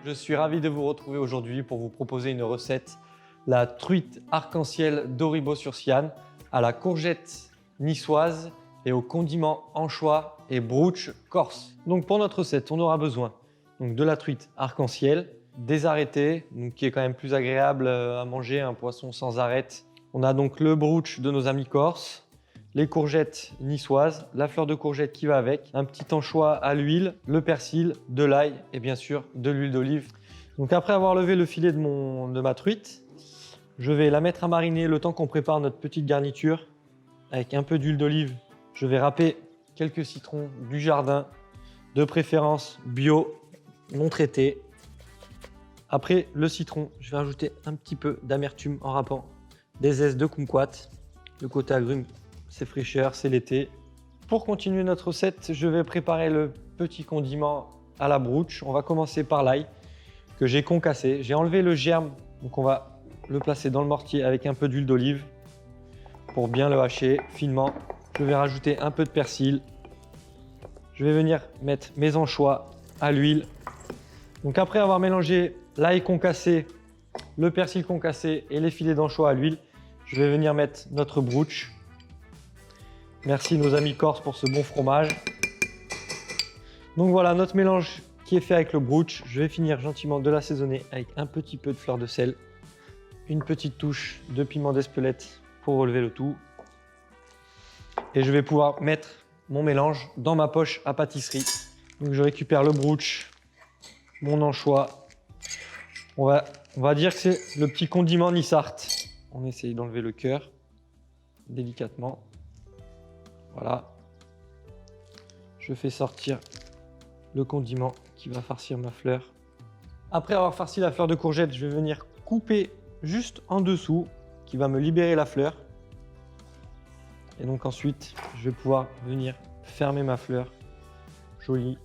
je suis ravi de vous retrouver aujourd'hui pour vous proposer une recette, la truite arc-en-ciel d'Auribeau sur Siane à la courgette niçoise et aux condiments anchois et broutch corse. Donc pour notre recette, on aura besoin de la truite arc-en-ciel, des arêtés, qui est quand même plus agréable à manger, un poisson sans arêtes. On a donc le broutch de nos amis corses, les courgettes niçoises, la fleur de courgette qui va avec, un petit anchois à l'huile, le persil, de l'ail et bien sûr de l'huile d'olive. Donc après avoir levé le filet de ma truite, je vais la mettre à mariner le temps qu'on prépare notre petite garniture avec un peu d'huile d'olive. Je vais râper quelques citrons du jardin, de préférence bio, non traités. Après le citron, je vais rajouter un petit peu d'amertume en râpant des zestes de kumquat. Le côté agrumes, c'est fraîcheur, c'est l'été. Pour continuer notre recette, je vais préparer le petit condiment à la broutch. On va commencer par l'ail que j'ai concassé. J'ai enlevé le germe, donc on va le placer dans le mortier avec un peu d'huile d'olive pour bien le hacher finement. Je vais rajouter un peu de persil. Je vais venir mettre mes anchois à l'huile. Donc après avoir mélangé l'ail concassé, le persil concassé et les filets d'anchois à l'huile, je vais venir mettre notre broutch. Merci nos amis corses pour ce bon fromage. Donc voilà notre mélange qui est fait avec le broutch. Je vais finir gentiment de l'assaisonner avec un petit peu de fleur de sel, une petite touche de piment d'Espelette pour relever le tout. Et je vais pouvoir mettre mon mélange dans ma poche à pâtisserie. Donc je récupère le broutch, mon anchois. On va dire que c'est le petit condiment Nissart. On essaye d'enlever le cœur délicatement. Voilà. Je fais sortir le condiment qui va farcir ma fleur. Après avoir farci la fleur de courgette, je vais venir couper juste en dessous, qui va me libérer la fleur. Et donc ensuite, je vais pouvoir venir fermer ma fleur. Jolie.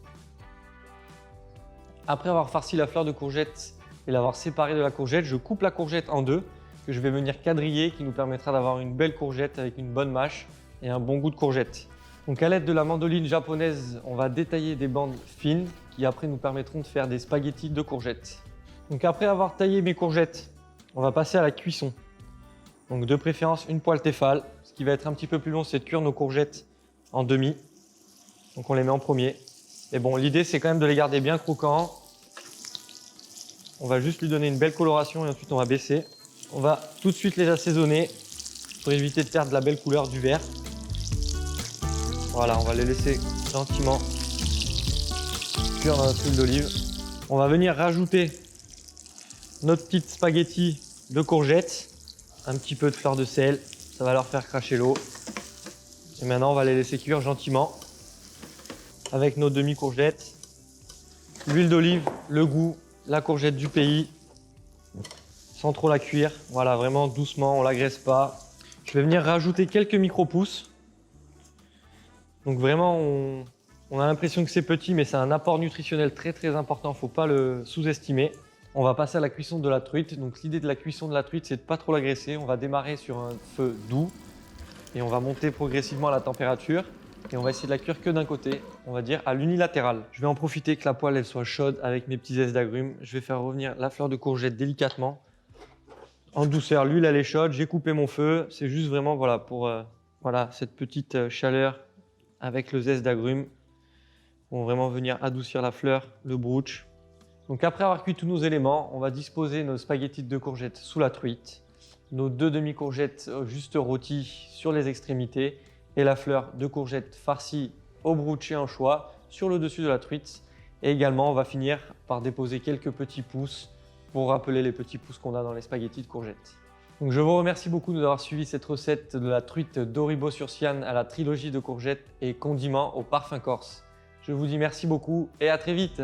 Après avoir farci la fleur de courgette et l'avoir séparée de la courgette, je coupe la courgette en deux, que je vais venir quadriller, qui nous permettra d'avoir une belle courgette avec une bonne mâche et un bon goût de courgette. Donc à l'aide de la mandoline japonaise, on va détailler des bandes fines qui après nous permettront de faire des spaghettis de courgettes. Donc après avoir taillé mes courgettes, on va passer à la cuisson. Donc de préférence une poêle Tefal. Ce qui va être un petit peu plus long, c'est de cuire nos courgettes en demi. Donc on les met en premier. Et bon, l'idée c'est quand même de les garder bien croquants. On va juste lui donner une belle coloration et ensuite on va baisser. On va tout de suite les assaisonner pour éviter de perdre la belle couleur du vert. Voilà, on va les laisser gentiment cuire dans notre huile d'olive. On va venir rajouter notre petite spaghetti de courgettes, un petit peu de fleur de sel, ça va leur faire cracher l'eau. Et maintenant, on va les laisser cuire gentiment avec nos demi-courgettes. L'huile d'olive, le goût, la courgette du pays, sans trop la cuire. Voilà, vraiment doucement, on ne l'agresse pas. Je vais venir rajouter quelques micro-pousses. Donc vraiment, on a l'impression que c'est petit, mais c'est un apport nutritionnel très très important, il ne faut pas le sous-estimer. On va passer à la cuisson de la truite. Donc l'idée de la cuisson de la truite, c'est de ne pas trop l'agresser. On va démarrer sur un feu doux et on va monter progressivement à la température. Et on va essayer de la cuire que d'un côté, on va dire à l'unilatéral. Je vais en profiter que la poêle elle soit chaude avec mes petits zestes d'agrumes. Je vais faire revenir la fleur de courgette délicatement. En douceur, l'huile elle est chaude, j'ai coupé mon feu. C'est juste vraiment voilà, pour cette petite chaleur avec le zeste d'agrumes. On va vraiment venir adoucir la fleur, le broutch. Donc après avoir cuit tous nos éléments, on va disposer nos spaghettis de courgettes sous la truite, nos deux demi-courgettes juste rôties sur les extrémités et la fleur de courgette farcie au broutch et anchois sur le dessus de la truite. Et également, on va finir par déposer quelques petits pouces pour rappeler les petits pouces qu'on a dans les spaghettis de courgettes. Donc je vous remercie beaucoup d'avoir suivi cette recette de la truite d'Auribeau sur Siane à la trilogie de courgettes et condiments au parfum corse. Je vous dis merci beaucoup et à très vite.